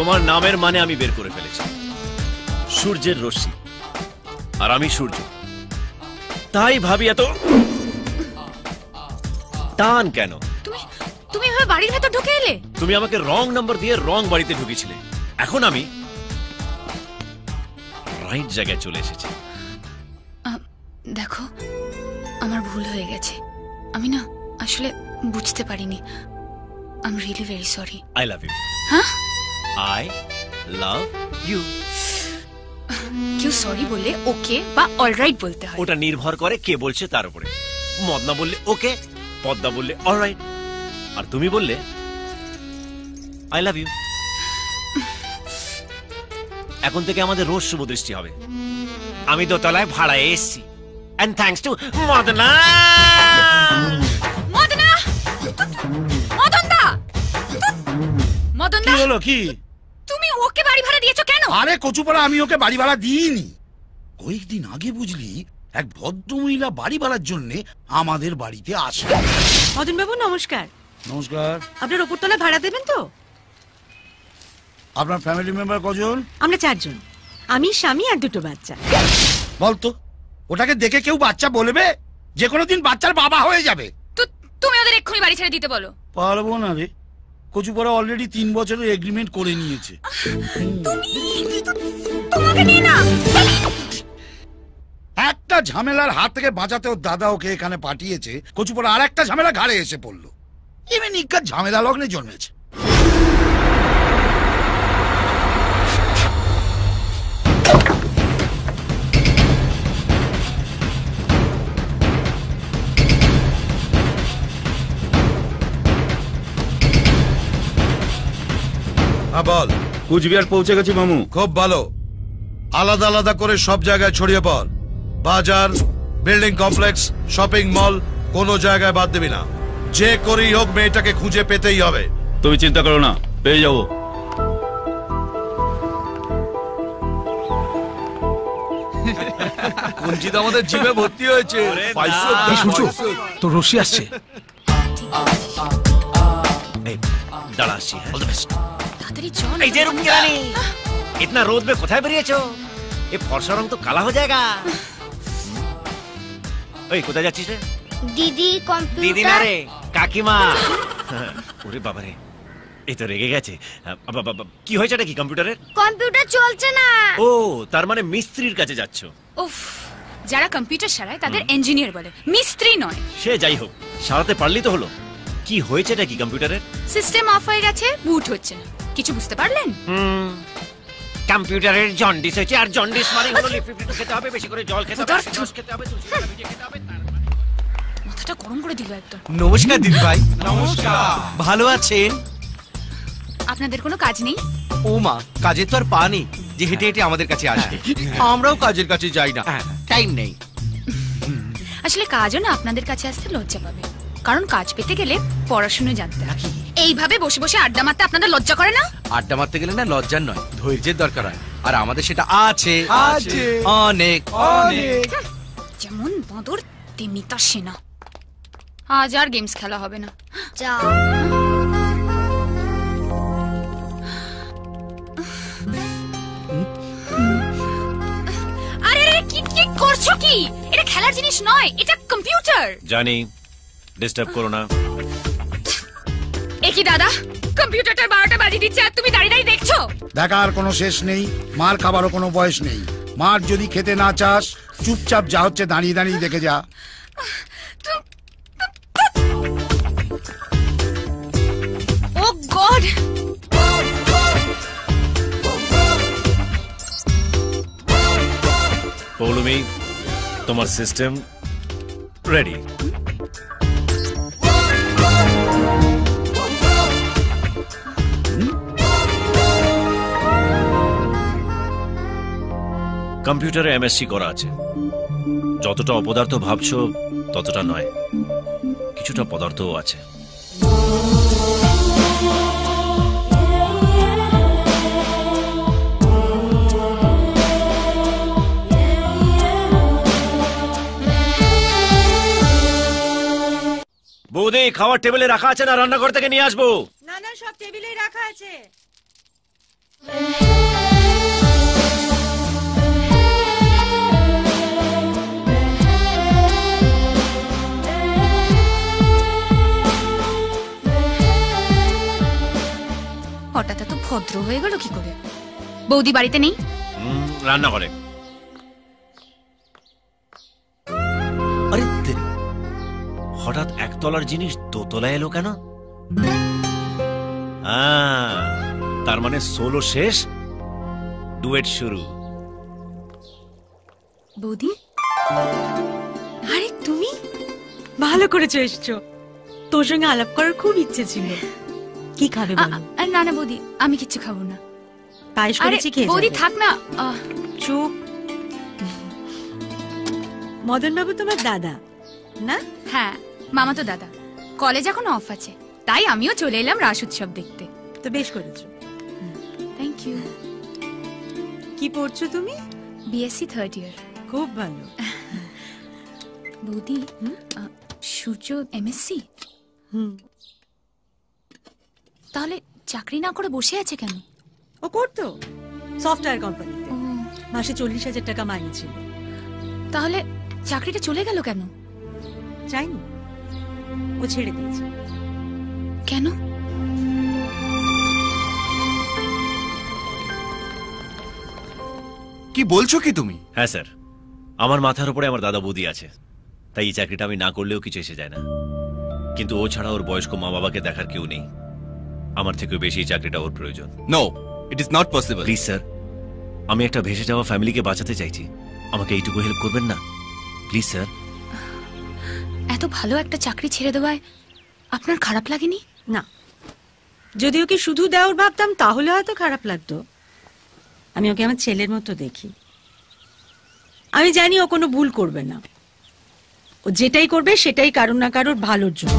তোমার নামের মানে আমি বের করে ফেলেছি, সূর্যের রশ্মি, আর আমি সূর্য। তাই ভাবি এত টান কেন? তুমি এভাবে বাড়ির ভেতর ঢুকে এলে? তুমি আমাকে রং নাম্বার দিয়ে রং বাড়িতে ঢুকিয়েছিলে, এখন আমি রাইট জায়গায় চলে এসেছি। দেখো, আমার ভুল হয়ে গেছে, আমি না আসলে বুঝতে পারিনি। I am really very sorry. I love you. হ্যাঁ, আই লাভ ইউ। কেউ সরি বললে ওকে বা অলরাইট বলতে হয়। ওটা নির্ভর করে কে বলছে তার উপরে। মদনা বললে ওকে, পদ্মা বললে অলরাইট, আর তুমি বললে আই লাভ ইউ। এখন থেকে আমাদের রোজ শুভ দৃষ্টি হবে। আমি দোতলায় ভাড়ায় এসেছি, and thanks to Madna. Madna, মদনদা, মদনদা, কি হলো? কি তুমি ওকে বাড়ি ভাড়া দিয়েছো কেন? আরে কচুপাড়া, আমি ওকে বাড়ি ভাড়া দিইনি। কয়েকদিন আগে বুঝলি এক ভদ্রমহিলা বাড়ি ভাড়ার জন্য আমাদের বাড়িতে আসে। মদন বাবু নমস্কার। নমস্কার। আপনার ওপরতলা ভাড়া দেবেন তো? আপনার ফ্যামিলি মেম্বার কজন? আমরা 4 জন, আমি, স্বামী আর 2টো বাচ্চা। বলতো, ওটাকে দেখে কেউ বাচ্চা বলবে? যে কোনো দিন বাচ্চার বাবা হয়ে যাবে। তো তুমি ওদের এক্ষুনি বাড়ি ছেড়ে দিতে বলো। পারবো না রে, কচুপাড়া অলরেডি 3 বছরের এগ্রিমেন্ট করে নিয়েছে। তোমাকে নিয়ে না, একটা ঝামেলার হাত থেকে বাঁচাতে ওর দাদা ওকে এখানে পাঠিয়েছে, কচুপাড়া আর একটা ঝামেলা ঘাড়ে এসে পড়লো। এমনি নিকার ঝামেলা লগ্নে জন্মেছে। বল। কুচবিহার পৌঁছে গেছি মামু। খুব ভালো, আলাদা আলাদা করে সব জায়গায় ছড়িয়ে পড়। বাজার, বিল্ডিং কমপ্লেক্স, শপিং মল, কোনো জায়গায় বাদ দিবি না। যে করেই হোক মেয়েটাকে খুঁজে পেতেই হবে। তুমি চিন্তা করো না, পেয়ে যাবো। কুঞ্চিত আমাদের জিমে ভর্তি হয়েছে। তোর রশি আসছে। দাঁড়া আসছি। All the best. তাড়াতাড়ি চল। এই যে রুমকি রানী, इतना रोद में কোথায় বেরিয়েছো? এই ফর্সা রং তো কালা হয়ে যায়গা। ওই কোথায় যাচ্ছিস রে? দিদি কম্পিউটার। দিদি না রে, কাকিমা। ওরে বাবা রে, এই তো রেগে গেছে। কি হয়েছে এটা? কি কম্পিউটারের? কম্পিউটার চলছে না। ও, তার মানে মিস্ত্রির কাছে যাচ্ছ? উফ, যারা কম্পিউটার সারায় তাদের ইঞ্জিনিয়ার বলে, মিস্ত্রি নয়। সে যাই হোক, সারাতে পারলি তো হলো। কি হয়েছে এটা? কি কম্পিউটারের? সিস্টেম অফ হয়ে গেছে, বুট হচ্ছে না। কিছু বুঝতে পারলেন? কম্পিউটারের জন্ডিস হয়েছে, আর জন্ডিস মানে হলো লিপিড খেতে হবে, বেশি করে জল খেতে হবে, রস খেতে হবে, তুলসী পাতা ভিজিয়ে খেতে হবে। মাথাটা গরম করে দিল একদম। নমস্কার দিদি ভাই। নমস্কার। ভালো আছেন? আপনাদের কোনো কাজ নেই? ও মা, কাজের তো আর পা নেই যে হেঁটে হেঁটে আমাদের কাছে আসবে। আমরাও কাজের কাছে যাই না, টাইম নেই। আসলে কাজও না আপনাদের কাছে আসতে লজ্জা পাবে, কারণ কাজ পেতে গেলে পড়াশোনা জানতে হয়। এইভাবে বসে বসে আড্ডা মারতে আপনাদের লজ্জা করে না? আড্ডা মারতে গেলে না লজ্জার নয়, ধৈর্যের দরকার হয়, আর আমাদের সেটা আছে অনেক অনেক। যেমন বাঁদর তেমনি তার সেনা। আজ আর গেমস খেলা হবে না। যাও। আরে কি কি করছো কি? এটা খেলার জিনিস নয়, এটা কম্পিউটার। জানি, ডিস্টার্ব করো না। একই দাদা, কম্পিউটারটা 12টা বাজিয়ে দিচ্ছে আর তুমি দাঁড়িয়ে দাঁড়িয়ে দেখছো? দেখার কোনো শেষ নেই, মার খাবারও কোনো বয়স নেই। মার যদি খেতে না চাস, চুপচাপ যা হচ্ছে দাঁড়িয়ে দাঁড়িয়ে দেখে যা। ও গড! পৌলুমি, তোমার সিস্টেম রেডি। কম্পিউটারে এমএসসি করা আছে। যতটা অপদার্থ ভাবছো ততটা নয়, কিছুটা পদার্থও আছে। বৌদি, খাওয়ার টেবিলে রাখা আছে না রান্নাঘর থেকে নিয়ে আসবো? না না, সব টেবিলেই রাখা আছে। হঠাৎ এত ভদ্র হয়ে গেল কি করে? বৌদি বাড়িতে নেই? রান্না করে। আরে তেরি, হঠাৎ একতলার জিনিস দোতলায় এলো কেন? তার মানে সোলো শেষ, ডুয়েট শুরু। বৌদি, আরে তুমি ভালো করেছো এসছো, তোর সঙ্গে আলাপ করার খুব ইচ্ছে ছিল। কি খাবে বলো? না না বৌদি, আমি কিচ্ছু খাবো না। পায়েস করেছি, খেয়ে বৌদি যাবে। থাক না। চুপ। মদন বাবু তোমার দাদা না? হ্যাঁ, মামা তো দাদা। কলেজ এখন অফ আছে, তাই আমিও চলে এলাম রাস উৎসব দেখতে। তো বেশ করেছো। Thank you. কি পড়ছো তুমি? BSc third year. খুব ভালো। বৌদি, সূর্য এমএসসি? তাহলে চাকরি না করে বসে আছে কেন? ও করতো সফটওয়্যার কোম্পানিতে, মাসে 40,000 টাকা মাইনে ছিল। তাহলে চাকরিটা চলে গেল কেন? চাইনি, ও ছেড়ে দিয়েছে। কেন? কি বলছো কি তুমি? হ্যাঁ স্যার, আমার মাথার উপরে আমার দাদা বৌদি আছে, তাই এই চাকরিটা আমি না করলেও কিছু এসে যায় না। কিন্তু ও ছাড়া ওর বয়স্ক মা বাবাকে দেখার কেউ নেই। আমার থেকেও বেশি চাকরিটা ওর প্রয়োজন। No, it is not possible. Please sir, আমি একটা ভেসে যাওয়া ফ্যামিলিকে বাঁচাতে চাইছি, আমাকে এইটুকু হেল্প করবেন না প্লিজ স্যার? এত ভালো একটা চাকরি ছেড়ে দেওয়ায় আপনার খারাপ লাগেনি? না, যদি ওকে শুধু দেওয়ার ভাবতাম তাহলে হয়তো খারাপ লাগতো। আমি ওকে আমার ছেলের মতো দেখি। আমি জানি ও কোনো ভুল করবে না, ও যেটাই করবে সেটাই কারোর না কারোর ভালোর জন্য।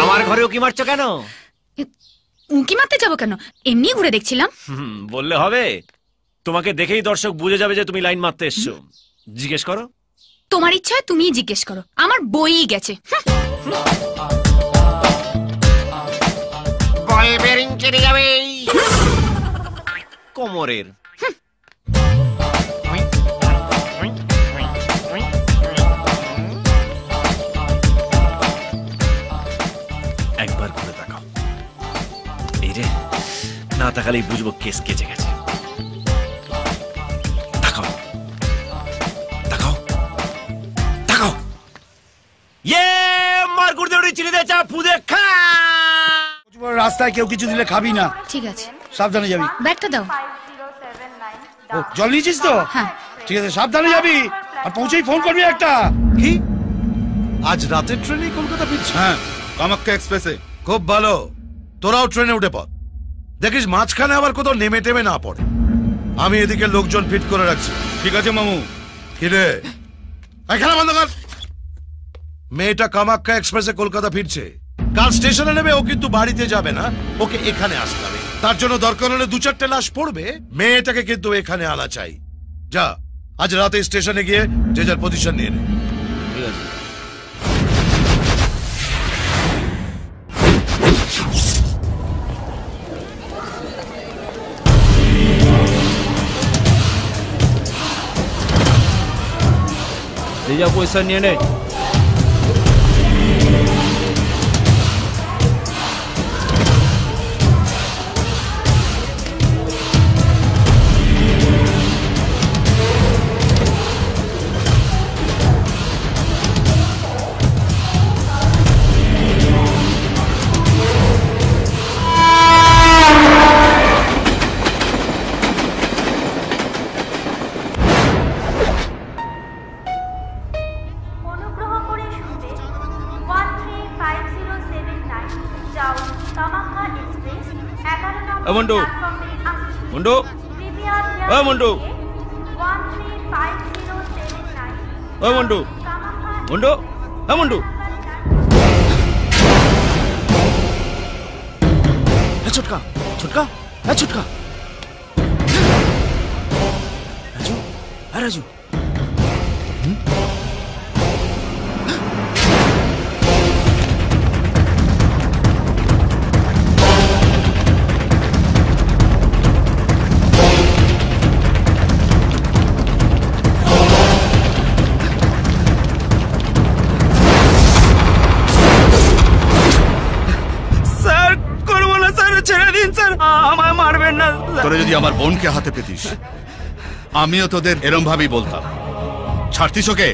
আমার ঘরে উকি মারছো কেন? উঁকি মারতে যাবো কেন, এমনি ঘুরে দেখছিলাম। বললে হবে? তোমাকে দেখেই দর্শক বুঝে যাবে যে তুমি লাইন মারতে এসছো। জিজ্ঞেস করো। তোমার ইচ্ছা হয় তুমিই জিজ্ঞেস করো, আমার বই গেছে। বল বেরিং কেটে যাবে কোমরের। একবার ঘুরে তাকাও। এই রে, না তাকালেই বুঝবো কেস কেচে গেছে। তাকাও তাকাও তাকাও। ইয়ে মার গুড় দৌড়ি চিনি দে চা ফুদে খা। রাস্তায় কেউ কিছু দিলে খাবি না, ঠিক আছে? সাবধানে যাবি। ব্যাগটা দাও। ও, জল নিয়েছিস তো? হ্যাঁ। ঠিক আছে, সাবধানে যাবি, আর পৌঁছেই ফোন করবি একটা। কি আজ রাতের ট্রেনে কলকাতা ফিরছি? হ্যাঁ, কামাখ্যা এক্সপ্রেসে। খুব ভালো, তোরাও ট্রেনে উঠে পড়। দেখিস মাঝখানে আবার কোথাও নেমে টেমে না পড়ে। আমি এদিকে লোকজন ফিট করে রাখছি। ঠিক আছে মামু। কিরে, খেলা বন্ধ কর। মেয়েটা কামাখ্যা এক্সপ্রেসে কলকাতা ফিরছে, কাল স্টেশনে নেবে। ও কিন্তু বাড়িতে যাবে না, ওকে এখানে আসতে হবে। তার জন্য দরকার হলে 2-4টে লাশ পড়বে, মেয়েটাকে কিন্তু এখানে আনা চাই। যা, আজ রাতে স্টেশনে গিয়ে যে যার পজিশন নিয়ে নে। ঠিক আছে। যে যা পয়সা নিয়ে নে। অনুগ্রহ করে শুনবে 135079 যাও কামাখ্যা এক্সপ্রেস 11 নম্বর মন্টু, প্ল্যাটফর্মে আসছে। মন্টু, প্রিপেয়ার মন্টু। 135079 মন্টু। কামাখ্যা মুন্ডু, হ্যাঁ মুন্ডু। ছোটকা ছোটকা, হ্যাঁ ছোটকা। রাজু, হ্যাঁ রাজু। তোরা যদি আমার বোনকে হাতে পেতিস, আমিও তোদের এরম ভাবেই বলতাম। ছাড়তিস ওকে?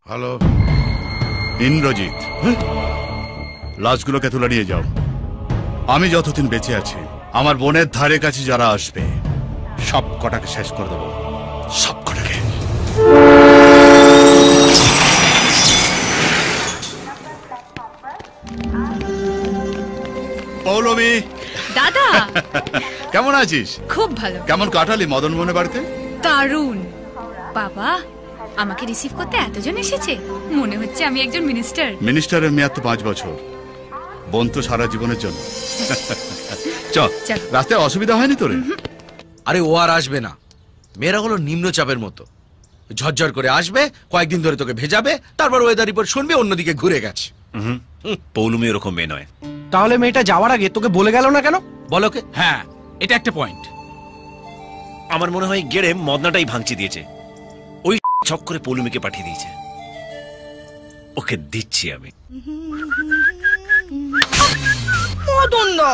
হ্যালো, ইন্দ্রজিৎ, লাশগুলোকে তুলে নিয়ে যাও। আমি যতদিন বেঁচে আছি, আমার বোনের ধারে কাছে যারা আসবে সব কটাকে শেষ করে দেবো, সব কটাকে। পৌলমী, দাদা কেমন আছিস? খুব ভালো। কেমন কাটালি মদন মোহনের বাড়িতে? দারুণ। বাবা, আমাকে রিসিভ করতে এতজন এসেছে, মনে হচ্ছে আমি একজন মিনিস্টার। মিনিস্টারের মেয়াদ তো 5 বছর, বোন তো সারা জীবনের জন্য। চল, রাস্তায় অসুবিধা হয়নি তোরে? আরে ও আর আসবে না, মেয়েরা হলো নিম্নচাপের মতো, ঝরঝর করে আসবে, কয়েকদিন ধরে তোকে ভেজাবে, তারপর ওয়েদার রিপোর্ট শুনবে অন্যদিকে ঘুরে গেছে। পৌলুমি এরকম মেয়ে নয়। তাহলে মেয়েটা যাওয়ার আগে তোকে বলে গেল না কেন? বলো কে? হ্যাঁ, এটা একটা পয়েন্ট। আমার মনে হয় গেড়ে মদনাটাই ভাঙচি দিয়েছে, ওই ছক করে পৌলুমিকে পাঠিয়ে দিয়েছে। ওকে দিচ্ছি আমি। মদনদা,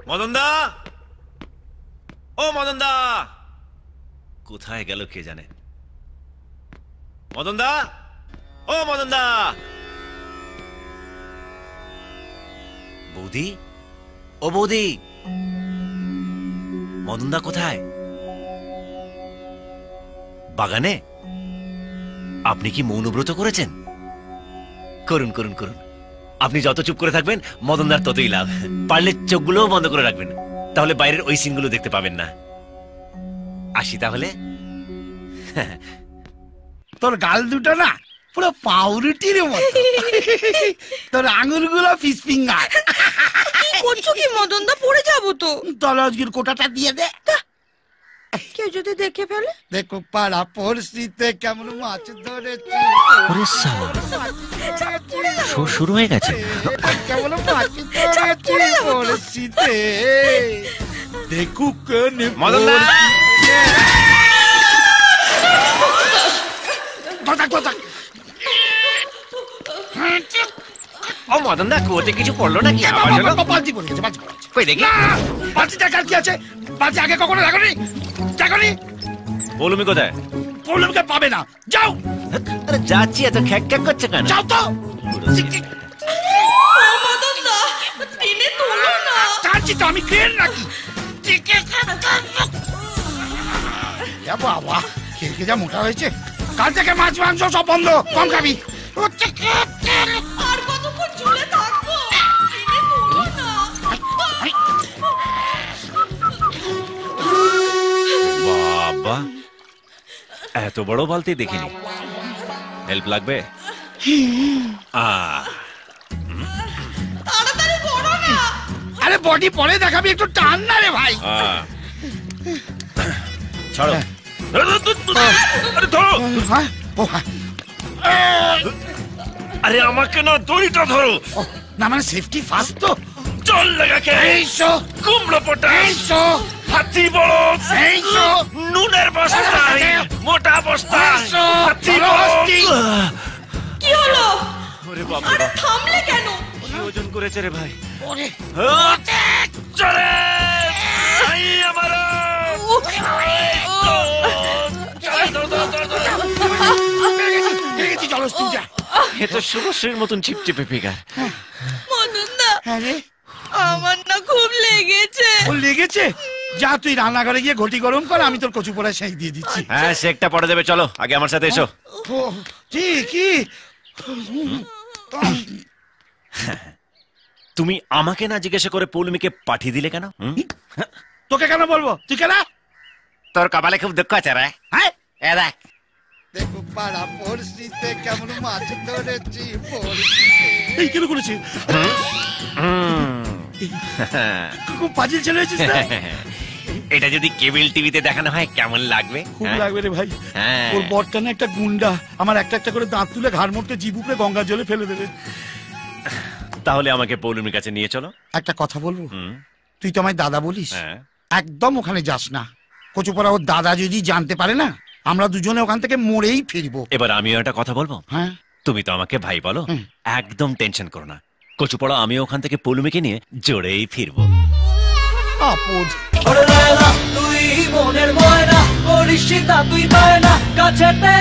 মদনদা, ও মদনদা, কোথায় গেল কে জানে। মদনদা, ও মদনদা। বৌদি, ও বৌদি, মদনদা কোথায়? বাগানে? আপনি কি মৌনব্রত করেছেন? করুন করুন করুন। আপনি যত চুপ করে থাকবেন মদনদার ততই লাভ। পারলে চোখগুলোও বন্ধ করে রাখবেন, তাহলে বাইরের ওই সিনগুলো দেখতে পাবেন না। আসি তাহলে। তোর গাল দুটো না পুরো পাউরুটির মতো, তোর আঙুলগুলো ফিশ ফিঙ্গার। কি করছো কি মদনদা? পড়ে যাবো তো। তাহলে আজকের কোটাটা দিয়ে দে। কেউ যদি দেখে ফেলে? দেখো পাড়া পড়শিতে কেমন মাছ ধরেছি, শুরু হয়ে গেছে। কেমন মাছ ধরেছি পড়শিতে, দেখুক মদনদা, ও মদনদা, কুয়োতে কিছু পড়লো নাকি? আওয়াজ হলো? বালতি পড়ে গেছে, বালতি পড়ে গেছে। কই দেখি। বালতি দেখার কি আছে? বালতি আগে কখনো দেখনি? দেখনি? পৌলুমি কোথায়? পৌলুমকে পাবে না, যাও। আরে যাচ্ছি, এত খ্যাক খ্যাক করছে কেন? যাও তো। মদনদা, টেনে তোলো না। কাঁদছি তো আমি, ক্রেন নাকি? বাবা, খেয়ে যা মোটা হয়েছে। কাল থেকে মাছ মাংস সব বন্ধ, কম খাবি। আর কতক্ষণ ঝুলে থাকবো? টেনে তোলো না। বাবা, এত বড় বালতি দেখিনি। হেল্প লাগবে? তাড়াতাড়ি করো না। আরে বডি পরে দেখাবি, একটু টান না রে ভাই। ছাড়ো। আরে ধরো। আরে আমাকে না, দড়িটা ধরো। না মানে সেফটি ফার্স্ট তো। চল লাগাকে। এইসো কুমড়ো পটা, এইসো হাতি বড়, এইসো নুনের বস্তা, মোটা বস্তা, হাতি বড়। কি হলো? ওরে বাবা, আরে থামলে কেন? কি ওজন করেছে রে ভাই? ওরে চলে আই আমার। এ তো শুভশ্রীর মতন চিপচিপে ফিগার। মদনদা, আরে আমার না খুব লেগেছে। ও লেগেছে? যা তুই রান্নাঘরে গিয়ে ঘটি গরম কর, আমি তোর কচু পোড়া সেই দিয়ে দিচ্ছি। হ্যাঁ শেকটা পরে দেবে, চলো আগে আমার সাথে এসো। কি কি তুমি আমাকে না জিজ্ঞাসা করে পৌলমীকে পাঠিয়ে দিলে কেন? তোকে কেন বলবো, তুই কেন? তোর কপালে খুব দুঃখ আছে রে। হ্যাঁ এ দেখ দেখো পাড়া পড়শিতে কেমন মাছ ধরেছি পড়শিতে। এই কেন করেছি? খুব পাজিল ছেলে হয়েছিস না? এটা যদি কেবল টিভিতে দেখানো হয় কেমন লাগবে? খুব লাগবে রে ভাই। হ্যাঁ। ওর বরটা না একটা গুন্ডা, আমার একটা একটা করে দাঁত তুলে ঘাড় মোটকে জিভ উপরে গঙ্গার জলে ফেলে দেবে। তাহলে আমাকে পৌলমীর কাছে নিয়ে চলো। একটা কথা বলবো, হুম। তুই তো আমায় দাদা বলিস, হ্যাঁ। একদম ওখানে যাস না। কচুপড়া ওর দাদা যদি জানতে পারে না, আমরা দুজনে ওখান থেকে মরেই ফিরবো। এবার আমিও একটা কথা বলবো। হ্যাঁ তুমি তো আমাকে ভাই বলো, একদম টেনশন করো না। কচুপড়া আমি ওখান থেকে পৌলমীকে নিয়ে জোরেই ফিরবো। আপদ তুই মনের ময়না করিস তুই পায় না কাছেতে